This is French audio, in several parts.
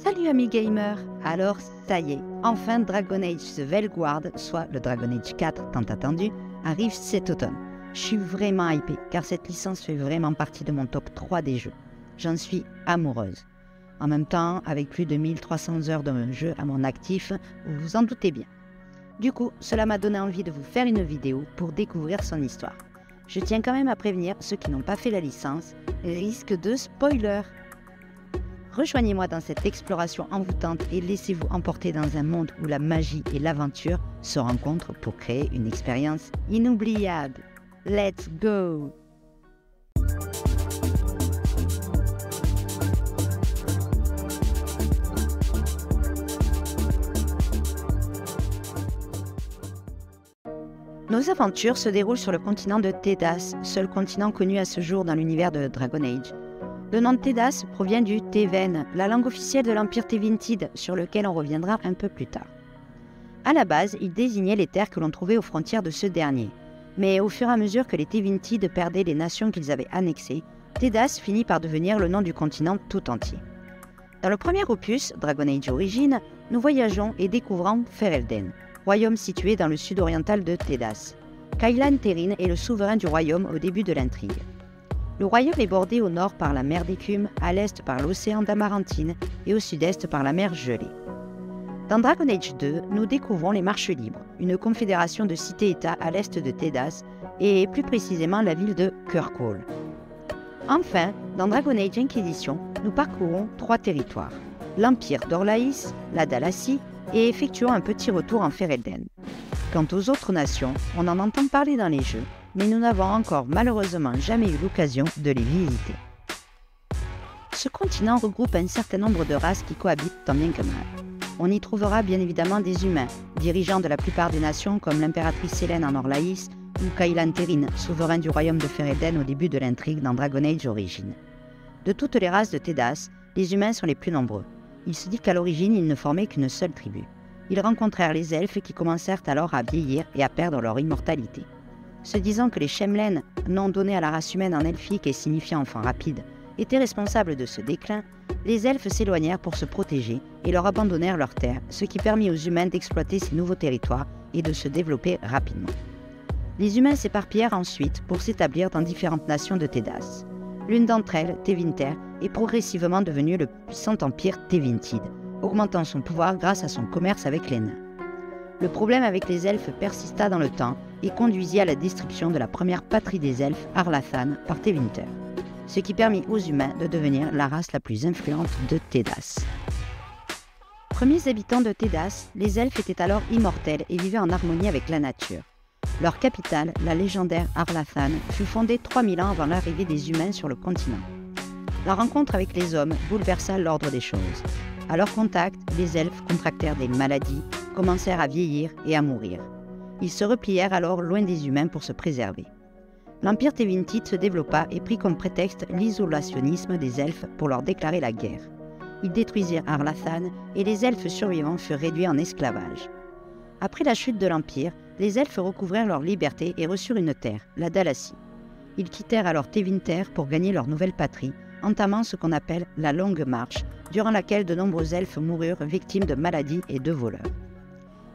Salut amis gamers. Alors ça y est, enfin Dragon Age The Veilguard, soit le Dragon Age 4 tant attendu, arrive cet automne. Je suis vraiment hypée car cette licence fait vraiment partie de mon top 3 des jeux. J'en suis amoureuse. En même temps, avec plus de 1300 heures de jeu à mon actif, vous vous en doutez bien. Du coup, cela m'a donné envie de vous faire une vidéo pour découvrir son histoire. Je tiens quand même à prévenir ceux qui n'ont pas fait la licence, risque de spoiler. Rejoignez-moi dans cette exploration envoûtante et laissez-vous emporter dans un monde où la magie et l'aventure se rencontrent pour créer une expérience inoubliable. Let's go! Nos aventures se déroulent sur le continent de Tedas, seul continent connu à ce jour dans l'univers de Dragon Age. Le nom de Tedas provient du Teven, la langue officielle de l'Empire Tevintid, sur lequel on reviendra un peu plus tard. À la base, il désignait les terres que l'on trouvait aux frontières de ce dernier. Mais au fur et à mesure que les Tevintid perdaient les nations qu'ils avaient annexées, Tedas finit par devenir le nom du continent tout entier. Dans le premier opus, Dragon Age Origins, nous voyageons et découvrons Ferelden, royaume situé dans le sud-oriental de Tedas. Cailan Terin est le souverain du royaume au début de l'intrigue. Le royaume est bordé au nord par la mer d'Écume, à l'est par l'océan d'Amarantine et au sud-est par la mer Gelée. Dans Dragon Age 2, nous découvrons les Marches Libres, une confédération de cités-États à l'est de Tedas et plus précisément la ville de Kirkwall. Enfin, dans Dragon Age Inquisition, nous parcourons 3 territoires, l'Empire d'Orlaïs, la Dalacie et effectuons un petit retour en Ferelden. Quant aux autres nations, on en entend parler dans les jeux, mais nous n'avons encore malheureusement jamais eu l'occasion de les visiter. Ce continent regroupe un certain nombre de races qui cohabitent tant bien que mal. On y trouvera bien évidemment des humains, dirigeants de la plupart des nations comme l'impératrice Selene en Orlaïs ou Cailan Terin, souverain du royaume de Ferelden au début de l'intrigue dans Dragon Age Origins. De toutes les races de Tedas, les humains sont les plus nombreux. Il se dit qu'à l'origine, ils ne formaient qu'une seule tribu. Ils rencontrèrent les elfes qui commencèrent alors à vieillir et à perdre leur immortalité. Se disant que les Shemlen, nom donné à la race humaine en elfique et signifiant enfant rapide, étaient responsables de ce déclin, les elfes s'éloignèrent pour se protéger et leur abandonnèrent leurs terres, ce qui permit aux humains d'exploiter ces nouveaux territoires et de se développer rapidement. Les humains s'éparpillèrent ensuite pour s'établir dans différentes nations de Tedas. L'une d'entre elles, Tevinter, est progressivement devenue le puissant empire Tevintid, augmentant son pouvoir grâce à son commerce avec les nains. Le problème avec les elfes persista dans le temps et conduisit à la destruction de la première patrie des elfes, Arlathan, par Tevinter, ce qui permit aux humains de devenir la race la plus influente de Tedas. Premiers habitants de Tedas, les elfes étaient alors immortels et vivaient en harmonie avec la nature. Leur capitale, la légendaire Arlathan, fut fondée 3000 ans avant l'arrivée des humains sur le continent. La rencontre avec les hommes bouleversa l'ordre des choses. À leur contact, les elfes contractèrent des maladies, commencèrent à vieillir et à mourir. Ils se replièrent alors loin des humains pour se préserver. L'Empire Tevintid se développa et prit comme prétexte l'isolationnisme des elfes pour leur déclarer la guerre. Ils détruisirent Arlathan et les elfes survivants furent réduits en esclavage. Après la chute de l'Empire, les elfes recouvrèrent leur liberté et reçurent une terre, la Dalacie. Ils quittèrent alors Tevinter pour gagner leur nouvelle patrie, entamant ce qu'on appelle la Longue Marche, durant laquelle de nombreux elfes moururent victimes de maladies et de voleurs.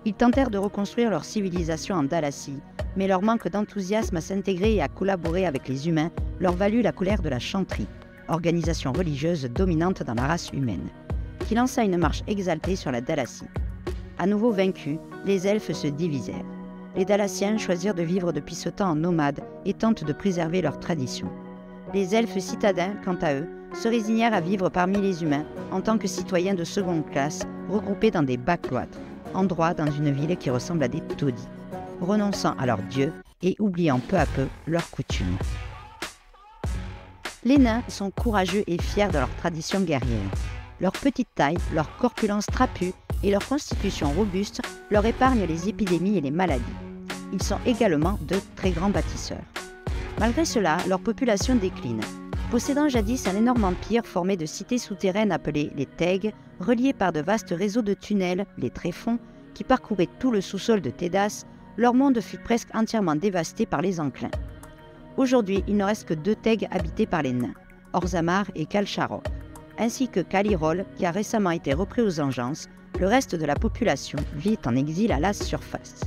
Ils tentèrent de reconstruire leur civilisation en Dalacie, mais leur manque d'enthousiasme à s'intégrer et à collaborer avec les humains leur valut la colère de la Chantry, organisation religieuse dominante dans la race humaine, qui lança une marche exaltée sur la Dalacie. À nouveau vaincus, les elfes se divisèrent. Les Dalaciens choisirent de vivre depuis ce temps en nomades et tentent de préserver leurs traditions. Les elfes citadins, quant à eux, se résignèrent à vivre parmi les humains en tant que citoyens de seconde classe, regroupés dans des bas-cloîtres, endroits dans une ville qui ressemble à des taudis, renonçant à leurs dieux et oubliant peu à peu leurs coutumes. Les nains sont courageux et fiers de leur tradition guerrière. Leur petite taille, leur corpulence trapue et leur constitution robuste leur épargnent les épidémies et les maladies. Ils sont également de très grands bâtisseurs. Malgré cela, leur population décline. Possédant jadis un énorme empire formé de cités souterraines appelées les Teg, reliées par de vastes réseaux de tunnels, les tréfonds, qui parcouraient tout le sous-sol de Tedas, leur monde fut presque entièrement dévasté par les enclins. Aujourd'hui, il ne reste que 2 Teg habités par les nains, Orzammar et Kalsharok. ainsi que Calirol, qui a récemment été repris aux Engeances, le reste de la population vit en exil à la surface.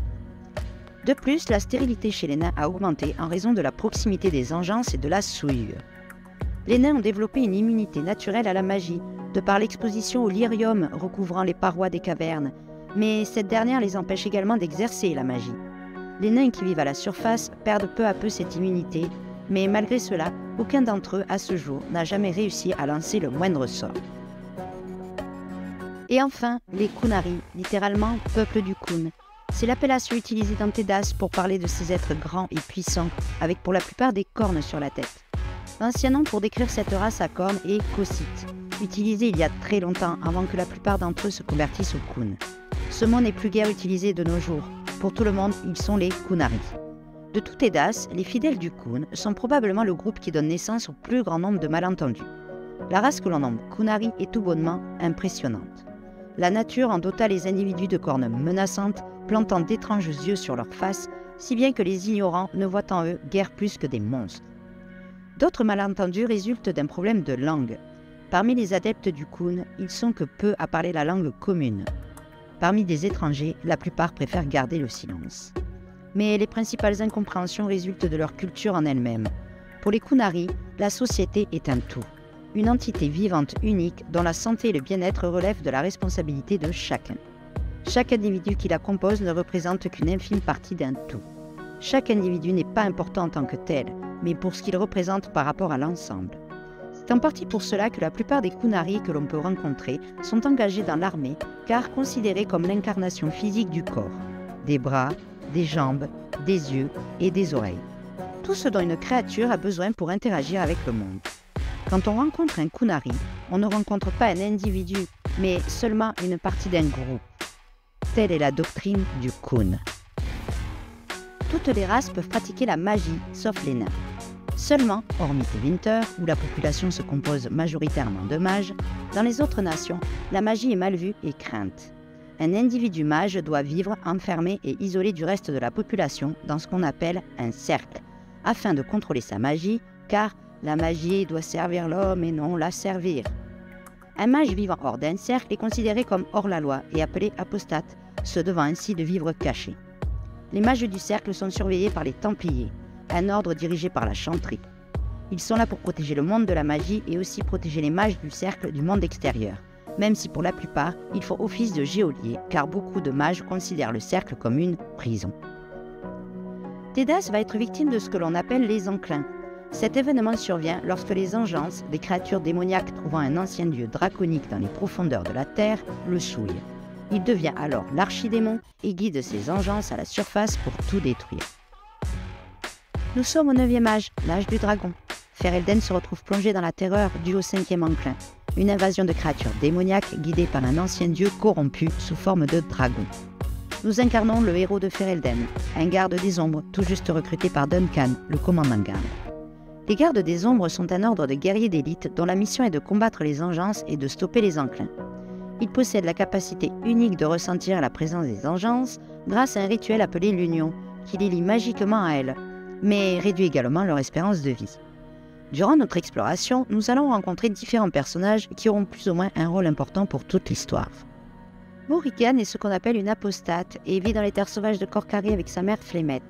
De plus, la stérilité chez les nains a augmenté en raison de la proximité des Engeances et de la souillure. Les nains ont développé une immunité naturelle à la magie, de par l'exposition au lyrium recouvrant les parois des cavernes, mais cette dernière les empêche également d'exercer la magie. Les nains qui vivent à la surface perdent peu à peu cette immunité, mais malgré cela, aucun d'entre eux, à ce jour, n'a jamais réussi à lancer le moindre sort. Et enfin, les Kunari, littéralement « peuple du Kun ». C'est l'appellation utilisée dans Tédas pour parler de ces êtres grands et puissants, avec pour la plupart des cornes sur la tête. L'ancien nom pour décrire cette race à cornes est Kossite, utilisé il y a très longtemps avant que la plupart d'entre eux se convertissent au Kun. Ce mot n'est plus guère utilisé de nos jours. Pour tout le monde, ils sont les Kunari. De tout Tédas, les fidèles du Kun sont probablement le groupe qui donne naissance au plus grand nombre de malentendus. La race que l'on nomme Kunari est tout bonnement impressionnante. La nature en dota les individus de cornes menaçantes, plantant d'étranges yeux sur leur face, si bien que les ignorants ne voient en eux guère plus que des monstres. D'autres malentendus résultent d'un problème de langue. Parmi les adeptes du Kun, ils sont que peu à parler la langue commune. Parmi des étrangers, la plupart préfèrent garder le silence. Mais les principales incompréhensions résultent de leur culture en elle-même. Pour les Kunari, la société est un tout, une entité vivante unique dont la santé et le bien-être relèvent de la responsabilité de chacun. Chaque individu qui la compose ne représente qu'une infime partie d'un tout. Chaque individu n'est pas important en tant que tel, mais pour ce qu'il représente par rapport à l'ensemble. C'est en partie pour cela que la plupart des Kunari que l'on peut rencontrer sont engagés dans l'armée, car considérés comme l'incarnation physique du corps. Des bras, des jambes, des yeux et des oreilles. Tout ce dont une créature a besoin pour interagir avec le monde. Quand on rencontre un Kunari, on ne rencontre pas un individu, mais seulement une partie d'un groupe. Telle est la doctrine du Kun. Toutes les races peuvent pratiquer la magie, sauf les nains. Seulement, hormis Tevinter, où la population se compose majoritairement de mages, dans les autres nations, la magie est mal vue et crainte. Un individu mage doit vivre enfermé et isolé du reste de la population dans ce qu'on appelle un cercle, afin de contrôler sa magie, car la magie doit servir l'homme et non la servir. Un mage vivant hors d'un cercle est considéré comme hors la loi et appelé apostate, se devant ainsi de vivre caché. Les mages du cercle sont surveillés par les Templiers, un ordre dirigé par la chanterie. Ils sont là pour protéger le monde de la magie et aussi protéger les mages du cercle du monde extérieur, même si pour la plupart, ils font office de geôliers, car beaucoup de mages considèrent le cercle comme une prison. Tédas va être victime de ce que l'on appelle les enclins. Cet événement survient lorsque les Engeances, des créatures démoniaques trouvant un ancien dieu draconique dans les profondeurs de la terre, le souillent. Il devient alors l'archidémon et guide ses Engeances à la surface pour tout détruire. Nous sommes au 9e âge, l'âge du dragon. Ferelden se retrouve plongé dans la terreur due au 5e enclin, une invasion de créatures démoniaques guidées par un ancien dieu corrompu sous forme de dragon. Nous incarnons le héros de Ferelden, un garde des ombres tout juste recruté par Duncan, le commandant garde. Les gardes des ombres sont un ordre de guerriers d'élite dont la mission est de combattre les Engeances et de stopper les enclins. Ils possèdent la capacité unique de ressentir la présence des Engeances grâce à un rituel appelé l'Union, qui les lie magiquement à elles, mais réduit également leur espérance de vie. Durant notre exploration, nous allons rencontrer différents personnages qui auront plus ou moins un rôle important pour toute l'histoire. Morrigan est ce qu'on appelle une apostate et vit dans les terres sauvages de Corcari avec sa mère Flémette.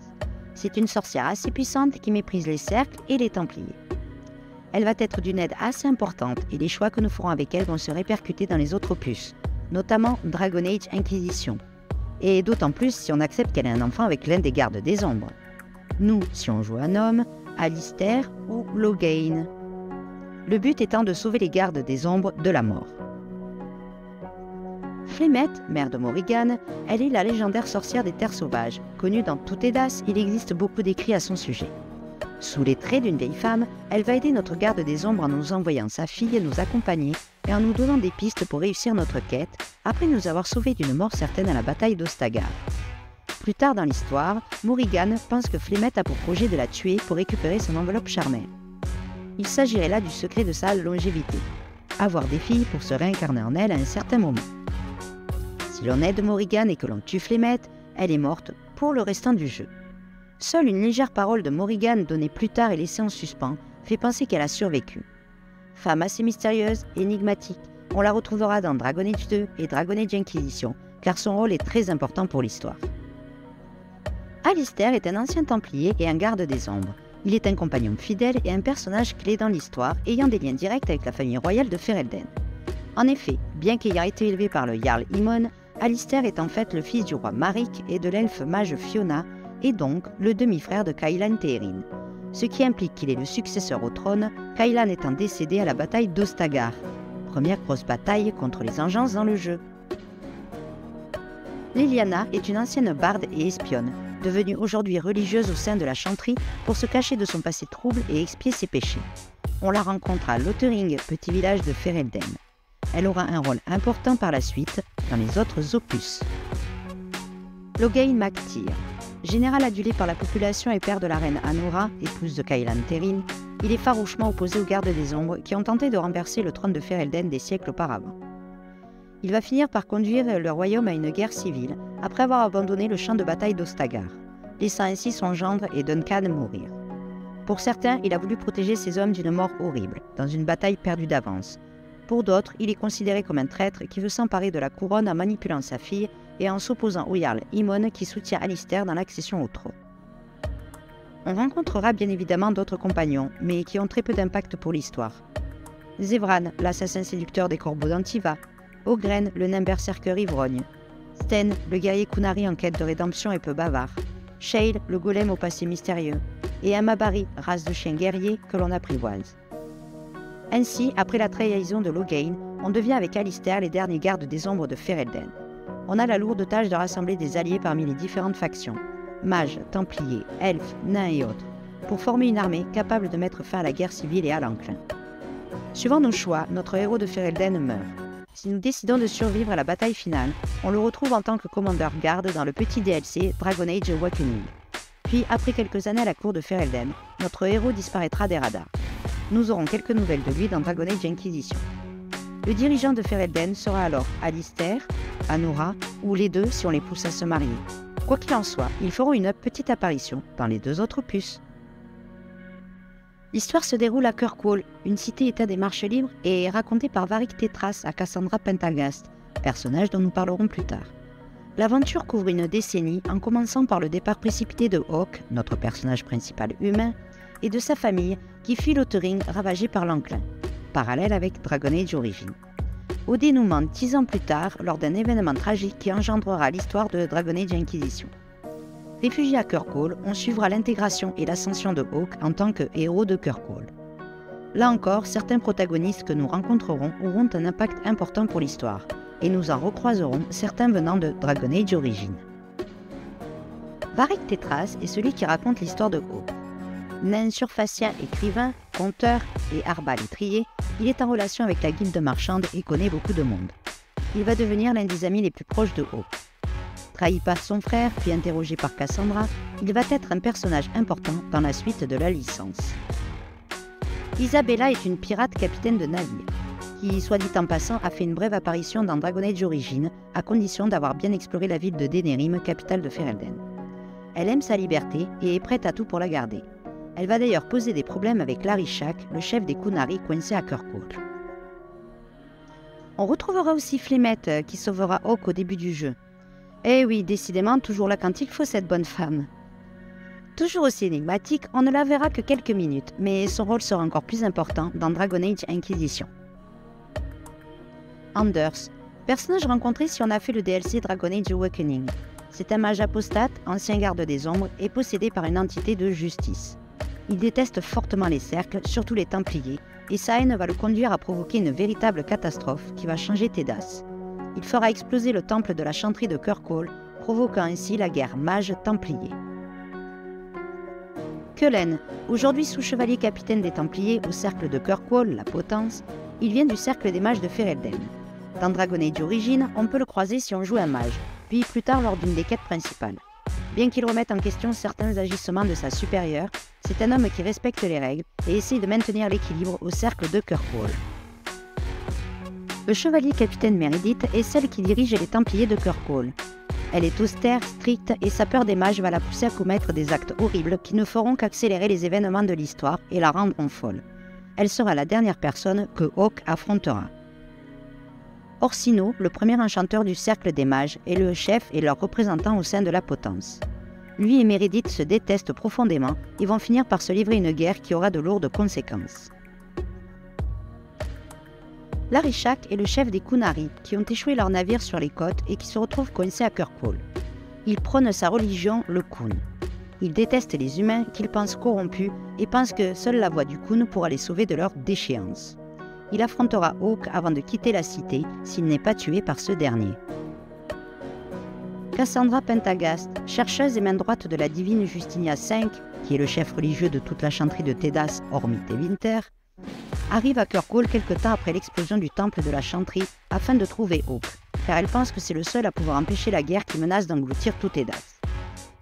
C'est une sorcière assez puissante qui méprise les cercles et les Templiers. Elle va être d'une aide assez importante et les choix que nous ferons avec elle vont se répercuter dans les autres opus, notamment Dragon Age Inquisition. Et d'autant plus si on accepte qu'elle ait un enfant avec l'un des gardes des ombres. Nous, si on joue un homme, Alistair ou Loghain. Le but étant de sauver les gardes des ombres de la mort. Flémette, mère de Morrigan, elle est la légendaire sorcière des terres sauvages. Connue dans tout Tédas, il existe beaucoup d'écrits à son sujet. Sous les traits d'une vieille femme, elle va aider notre garde des ombres en nous envoyant sa fille nous accompagner et en nous donnant des pistes pour réussir notre quête, après nous avoir sauvés d'une mort certaine à la bataille d'Ostagar. Plus tard dans l'histoire, Morrigan pense que Flémette a pour projet de la tuer pour récupérer son enveloppe charnelle. Il s'agirait là du secret de sa longévité, avoir des filles pour se réincarner en elle à un certain moment. Si l'on aide Morrigan et que l'on tue Flémette, elle est morte pour le restant du jeu. Seule une légère parole de Morrigan donnée plus tard et laissée en suspens fait penser qu'elle a survécu. Femme assez mystérieuse, énigmatique, on la retrouvera dans Dragon Age 2 et Dragon Age Inquisition, car son rôle est très important pour l'histoire. Alistair est un ancien Templier et un garde des ombres. Il est un compagnon fidèle et un personnage clé dans l'histoire, ayant des liens directs avec la famille royale de Ferelden. En effet, bien qu'ayant été élevé par le Jarl Imon, Alistair est en fait le fils du roi Maric et de l'elfe mage Fiona, et donc le demi-frère de Cailan Téhérin. Ce qui implique qu'il est le successeur au trône, Cailan étant décédé à la bataille d'Ostagar, première grosse bataille contre les Engeance dans le jeu. Liliana est une ancienne barde et espionne, devenue aujourd'hui religieuse au sein de la Chantry pour se cacher de son passé trouble et expier ses péchés. On la rencontre à Lothering, petit village de Ferelden. Elle aura un rôle important par la suite dans les autres opus. Logain MacTyr. Général adulé par la population et père de la reine Anora, épouse de Cailan Téhérin, il est farouchement opposé aux gardes des ombres qui ont tenté de renverser le trône de Ferelden des siècles auparavant. Il va finir par conduire le royaume à une guerre civile après avoir abandonné le champ de bataille d'Ostagar, laissant ainsi son gendre et Duncan mourir. Pour certains, il a voulu protéger ses hommes d'une mort horrible, dans une bataille perdue d'avance. Pour d'autres, il est considéré comme un traître qui veut s'emparer de la couronne en manipulant sa fille et en s'opposant au Jarl Imon qui soutient Alistair dans l'accession au trône. On rencontrera bien évidemment d'autres compagnons, mais qui ont très peu d'impact pour l'histoire. Zevran, l'assassin séducteur des corbeaux d'Antiva, Ogren, le nain berserker ivrogne, Sten, le guerrier Kunari en quête de rédemption et peu bavard, Shale, le golem au passé mystérieux, et Amabari, race de chiens guerriers que l'on apprivoise. Ainsi, après la trahison de Logain, on devient avec Alistair les derniers gardes des ombres de Ferelden. On a la lourde tâche de rassembler des alliés parmi les différentes factions, mages, templiers, elfes, nains et autres, pour former une armée capable de mettre fin à la guerre civile et à l'enclin. Suivant nos choix, notre héros de Ferelden meurt. Si nous décidons de survivre à la bataille finale, on le retrouve en tant que commandeur garde dans le petit DLC Dragon Age Awakening. Puis, après quelques années à la cour de Ferelden, notre héros disparaîtra des radars. Nous aurons quelques nouvelles de lui dans Dragon Age Inquisition. Le dirigeant de Ferelden sera alors Alistair, Anora, ou les deux si on les pousse à se marier. Quoi qu'il en soit, ils feront une petite apparition dans les deux autres opus. L'histoire se déroule à Kirkwall, une cité-état des marches libres, et est racontée par Varric Tétras à Cassandra Pentagast, personnage dont nous parlerons plus tard. L'aventure couvre une décennie en commençant par le départ précipité de Hawke, notre personnage principal humain, et de sa famille qui fuit Lothering ravagé par l'enclin, parallèle avec Dragon Age Origins. Au dénouement 10 ans plus tard, lors d'un événement tragique qui engendrera l'histoire de Dragon Age Inquisition. Réfugié à Kirkwall, on suivra l'intégration et l'ascension de Hawke en tant que héros de Kirkwall. Là encore, certains protagonistes que nous rencontrerons auront un impact important pour l'histoire, et nous en recroiserons certains venant de Dragon Age Origins. Varric Tétras est celui qui raconte l'histoire de Hawke. Nain surfacien, écrivain, conteur et arbalétrier, il est en relation avec la guilde marchande et connaît beaucoup de monde. Il va devenir l'un des amis les plus proches de Hawke. Trahi par son frère, puis interrogé par Cassandra, il va être un personnage important dans la suite de la licence. Isabella est une pirate capitaine de navire, qui, soit dit en passant, a fait une brève apparition dans Dragon Age Origins, à condition d'avoir bien exploré la ville de Denerim, capitale de Ferelden. Elle aime sa liberté et est prête à tout pour la garder. Elle va d'ailleurs poser des problèmes avec Larry Shack, le chef des Kunari coincé à Kirkwall. On retrouvera aussi Flemeth, qui sauvera Hawke au début du jeu. Eh oui, décidément, toujours là quand il faut cette bonne femme. Toujours aussi énigmatique, on ne la verra que quelques minutes, mais son rôle sera encore plus important dans Dragon Age Inquisition. Anders, personnage rencontré si on a fait le DLC Dragon Age Awakening. C'est un mage apostate, ancien garde des ombres et possédé par une entité de justice. Il déteste fortement les cercles, surtout les Templiers, et sa haine va le conduire à provoquer une véritable catastrophe qui va changer Tédas. Il fera exploser le temple de la Chantry de Kirkwall, provoquant ainsi la guerre mage-templier. Cullen, aujourd'hui sous-chevalier capitaine des Templiers au cercle de Kirkwall, la Potence, il vient du cercle des mages de Ferelden. Dans Dragon Age Origins, on peut le croiser si on joue un mage, puis plus tard lors d'une des quêtes principales. Bien qu'il remette en question certains agissements de sa supérieure, c'est un homme qui respecte les règles et essaye de maintenir l'équilibre au cercle de Kirkwall. Le chevalier capitaine Meredith est celle qui dirige les Templiers de Kirkwall. Elle est austère, stricte et sa peur des mages va la pousser à commettre des actes horribles qui ne feront qu'accélérer les événements de l'histoire et la rendront folle. Elle sera la dernière personne que Hawk affrontera. Orsino, le premier enchanteur du cercle des mages, est le chef et leur représentant au sein de la potence. Lui et Meredith se détestent profondément et vont finir par se livrer une guerre qui aura de lourdes conséquences. Larishak est le chef des Kunari qui ont échoué leur navire sur les côtes et qui se retrouvent coincés à Kirkwall. Il prône sa religion, le Kun. Il déteste les humains qu'il pense corrompus et pense que seule la voix du Kun pourra les sauver de leur déchéance. Il affrontera Hawk avant de quitter la cité s'il n'est pas tué par ce dernier. Cassandra Pentagast, chercheuse et main droite de la divine Justinia V, qui est le chef religieux de toute la chanterie de Tedas hormis Tevinter, arrive à Kirkwall quelque temps après l'explosion du temple de la chanterie afin de trouver Hawk, car elle pense que c'est le seul à pouvoir empêcher la guerre qui menace d'engloutir tout Tedas.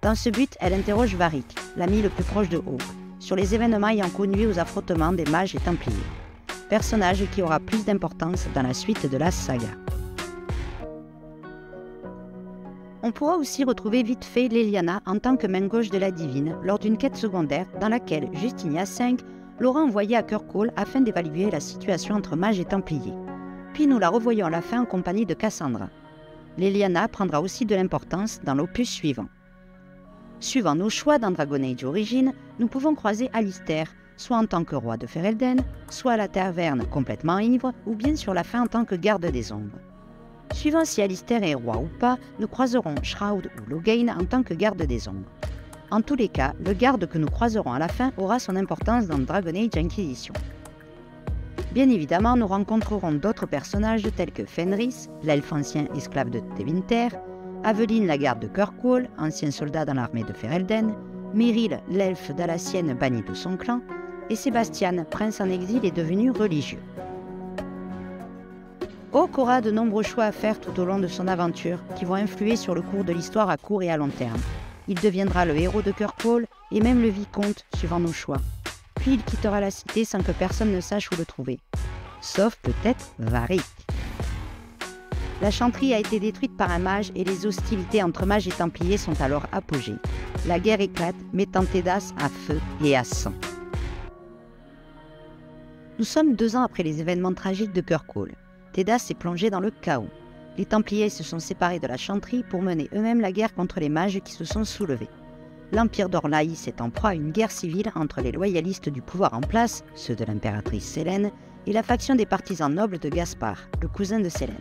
Dans ce but, elle interroge Varric, l'ami le plus proche de Hawk, sur les événements ayant conduit aux affrontements des mages et templiers, personnage qui aura plus d'importance dans la suite de la saga. On pourra aussi retrouver vite fait Leliana en tant que main gauche de la divine lors d'une quête secondaire dans laquelle Justinia V l'aura envoyée à Kirkwall afin d'évaluer la situation entre mages et templiers. Puis nous la revoyons à la fin en compagnie de Cassandra. Leliana prendra aussi de l'importance dans l'opus suivant. Suivant nos choix dans Dragon Age Origins, nous pouvons croiser Alistair, soit en tant que roi de Ferelden, soit à la taverne complètement ivre, ou bien sur la fin en tant que garde des ombres. Suivant si Alistair est roi ou pas, nous croiserons Shroud ou Loghain en tant que garde des ombres. En tous les cas, le garde que nous croiserons à la fin aura son importance dans Dragon Age Inquisition. Bien évidemment, nous rencontrerons d'autres personnages tels que Fenris, l'elfe ancien esclave de Tevinter, Aveline, la garde de Kirkwall, ancien soldat dans l'armée de Ferelden, Myril, l'elfe dalassienne banni de son clan, et Sébastien, prince en exil et devenu religieux. Hawk aura de nombreux choix à faire tout au long de son aventure qui vont influer sur le cours de l'histoire à court et à long terme. Il deviendra le héros de Kirkwall et même le vicomte suivant nos choix. Puis il quittera la cité sans que personne ne sache où le trouver. Sauf peut-être Varric. La chanterie a été détruite par un mage et les hostilités entre mages et templiers sont alors apogées. La guerre éclate, mettant Tedas à feu et à sang. Nous sommes 2 ans après les événements tragiques de Kirkwall. Tedas s'est plongé dans le chaos. Les Templiers se sont séparés de la chanterie pour mener eux-mêmes la guerre contre les mages qui se sont soulevés. L'Empire d'Orlaïs est en proie à une guerre civile entre les loyalistes du pouvoir en place, ceux de l'impératrice Sélène, et la faction des partisans nobles de Gaspard, le cousin de Sélène.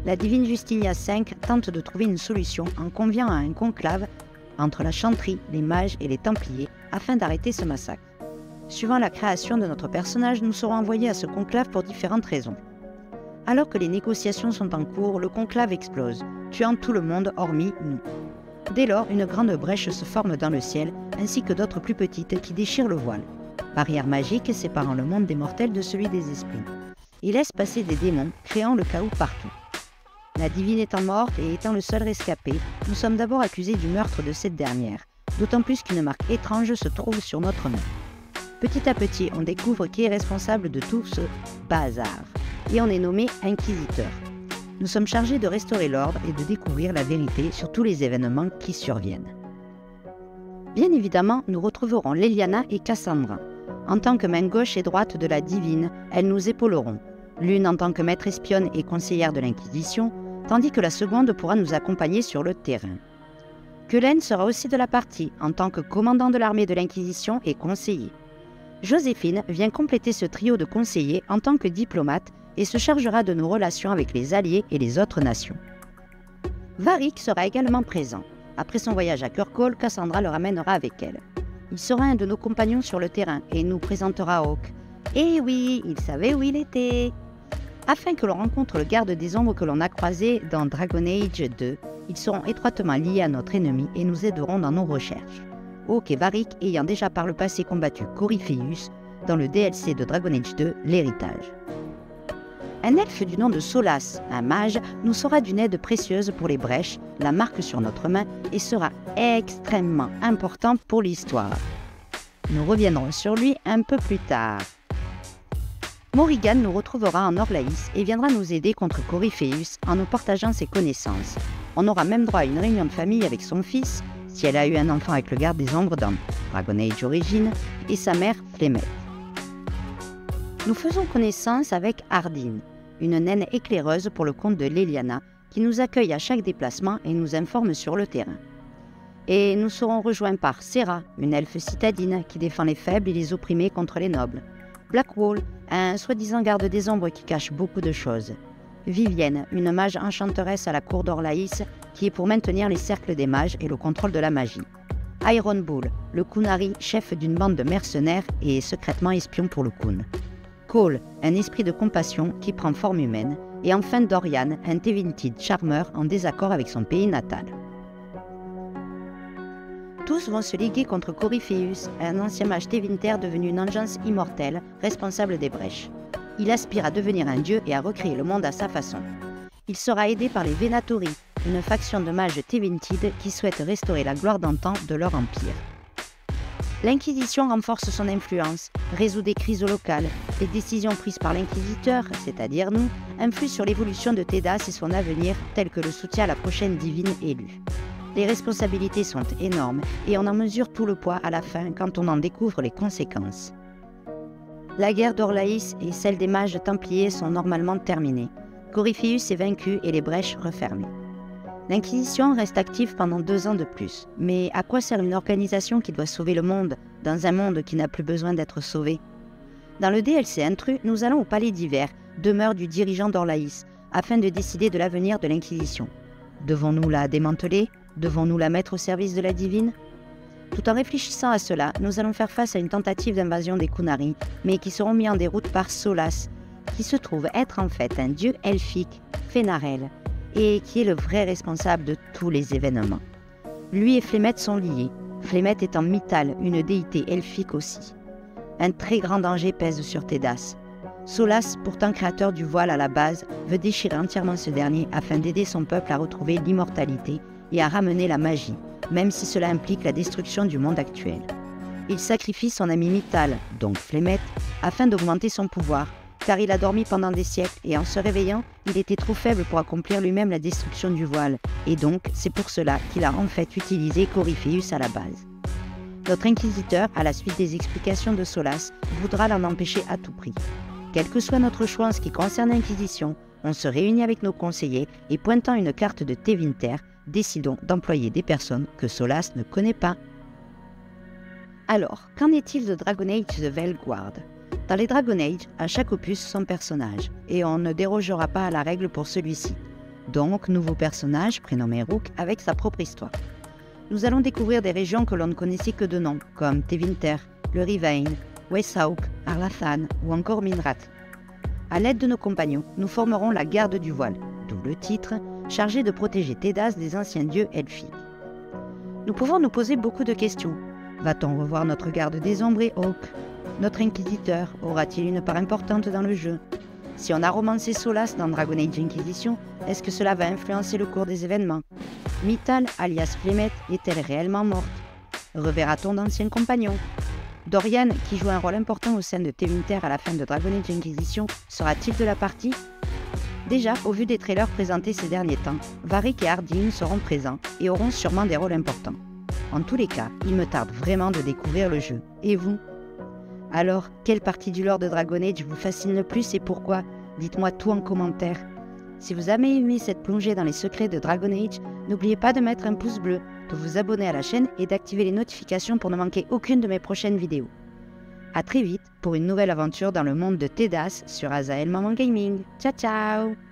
La divine Justinia V tente de trouver une solution en conviant à un conclave entre la chanterie, les mages et les Templiers afin d'arrêter ce massacre. Suivant la création de notre personnage, nous serons envoyés à ce conclave pour différentes raisons. Alors que les négociations sont en cours, le conclave explose, tuant tout le monde hormis nous. Dès lors, une grande brèche se forme dans le ciel, ainsi que d'autres plus petites qui déchirent le voile. Barrière magique séparant le monde des mortels de celui des esprits. Il laisse passer des démons, créant le chaos partout. La divine étant morte et étant le seul rescapé, nous sommes d'abord accusés du meurtre de cette dernière, d'autant plus qu'une marque étrange se trouve sur notre main. Petit à petit, on découvre qui est responsable de tout ce bazar. Et on est nommé Inquisiteur. Nous sommes chargés de restaurer l'ordre et de découvrir la vérité sur tous les événements qui surviennent. Bien évidemment, nous retrouverons Leliana et Cassandra. En tant que main gauche et droite de la divine, elles nous épauleront, l'une en tant que maître espionne et conseillère de l'Inquisition, tandis que la seconde pourra nous accompagner sur le terrain. Cullen sera aussi de la partie, en tant que commandant de l'armée de l'Inquisition et conseiller. Joséphine vient compléter ce trio de conseillers en tant que diplomate et se chargera de nos relations avec les alliés et les autres nations. Varric sera également présent. Après son voyage à Kirkwall, Cassandra le ramènera avec elle. Il sera un de nos compagnons sur le terrain et nous présentera Hawk. Et oui, il savait où il était. Afin que l'on rencontre le garde des ombres que l'on a croisé dans Dragon Age 2, ils seront étroitement liés à notre ennemi et nous aideront dans nos recherches. Hawk et Varric ayant déjà par le passé combattu Corypheus dans le DLC de Dragon Age 2, l'héritage. Un elfe du nom de Solas, un mage, nous sera d'une aide précieuse pour les brèches, la marque sur notre main, et sera extrêmement important pour l'histoire. Nous reviendrons sur lui un peu plus tard. Morrigan nous retrouvera en Orlaïs et viendra nous aider contre Corypheus en nous partageant ses connaissances. On aura même droit à une réunion de famille avec son fils, si elle a eu un enfant avec le garde des ombres dans Dragon Age Origins, et sa mère Flemeth. Nous faisons connaissance avec Ardeen, une naine éclaireuse pour le compte de Leliana, qui nous accueille à chaque déplacement et nous informe sur le terrain. Et nous serons rejoints par Serra, une elfe citadine qui défend les faibles et les opprimés contre les nobles. Blackwall, un soi-disant garde des ombres qui cache beaucoup de choses. Vivienne, une mage enchanteresse à la cour d'Orlaïs qui est pour maintenir les cercles des mages et le contrôle de la magie. Iron Bull, le Kunari, chef d'une bande de mercenaires et secrètement espion pour le Kun. Cole, un esprit de compassion qui prend forme humaine. Et enfin Dorian, un Tevintid charmeur en désaccord avec son pays natal. Tous vont se liguer contre Corypheus, un ancien mage Tevinter devenu une engeance immortelle, responsable des brèches. Il aspire à devenir un dieu et à recréer le monde à sa façon. Il sera aidé par les Venatori, une faction de mages Tevintid qui souhaitent restaurer la gloire d'antan de leur empire. L'Inquisition renforce son influence, résout des crises locales. Les décisions prises par l'Inquisiteur, c'est-à-dire nous, influent sur l'évolution de Tedas et son avenir, tel que le soutien à la prochaine divine élue. Les responsabilités sont énormes et on en mesure tout le poids à la fin quand on en découvre les conséquences. La guerre d'Orlaïs et celle des mages templiers sont normalement terminées. Corypheus est vaincu et les brèches refermées. L'Inquisition reste active pendant 2 ans de plus. Mais à quoi sert une organisation qui doit sauver le monde, dans un monde qui n'a plus besoin d'être sauvé? Dans le DLC Intrus, nous allons au Palais d'Hiver, demeure du dirigeant d'Orlaïs, afin de décider de l'avenir de l'Inquisition. Devons-nous la démanteler? Devons-nous la mettre au service de la divine? Tout en réfléchissant à cela, nous allons faire face à une tentative d'invasion des Kunari, mais qui seront mis en déroute par Solas, qui se trouve être en fait un dieu elfique, Fenarel, et qui est le vrai responsable de tous les événements. Lui et Flémet sont liés, Flémet étant Mythal, une déité elfique aussi. Un très grand danger pèse sur Tedas. Solas, pourtant créateur du voile à la base, veut déchirer entièrement ce dernier afin d'aider son peuple à retrouver l'immortalité et à ramener la magie, même si cela implique la destruction du monde actuel. Il sacrifie son ami Mythal, donc Flémet, afin d'augmenter son pouvoir, car il a dormi pendant des siècles et en se réveillant, il était trop faible pour accomplir lui-même la destruction du voile, et donc c'est pour cela qu'il a en fait utilisé Corypheus à la base. Notre inquisiteur, à la suite des explications de Solas, voudra l'en empêcher à tout prix. Quel que soit notre choix en ce qui concerne l'Inquisition, on se réunit avec nos conseillers et pointant une carte de Tevinter, décidons d'employer des personnes que Solas ne connaît pas. Alors, qu'en est-il de Dragon Age The Veilguard Guard? Dans les Dragon Age, à chaque opus son personnage, et on ne dérogera pas à la règle pour celui-ci. Donc, nouveau personnage, prénommé Rook, avec sa propre histoire. Nous allons découvrir des régions que l'on ne connaissait que de nom, comme Tevinter, le Rivane, Wesauk, Arlathan ou encore Minrat. À l'aide de nos compagnons, nous formerons la Garde du Voile, d'où le titre, chargée de protéger Tedas des anciens dieux elfiques. Nous pouvons nous poser beaucoup de questions. Va-t-on revoir notre garde des ombres et Hawk? Notre inquisiteur aura-t-il une part importante dans le jeu? Si on a romancé Solas dans Dragon Age Inquisition, est-ce que cela va influencer le cours des événements? Mythal, alias Flémet, est-elle réellement morte? Reverra-t-on d'anciens compagnons? Dorian, qui joue un rôle important au sein de Tevinter à la fin de Dragon Age Inquisition, sera-t-il de la partie? Déjà, au vu des trailers présentés ces derniers temps, Varric et Ardeen seront présents et auront sûrement des rôles importants. En tous les cas, il me tarde vraiment de découvrir le jeu. Et vous? Alors, quelle partie du lore de Dragon Age vous fascine le plus et pourquoi? Dites-moi tout en commentaire. Si vous avez aimé cette plongée dans les secrets de Dragon Age, n'oubliez pas de mettre un pouce bleu, de vous abonner à la chaîne et d'activer les notifications pour ne manquer aucune de mes prochaines vidéos. A très vite pour une nouvelle aventure dans le monde de Tedas sur Azael Maman Gaming. Ciao ciao!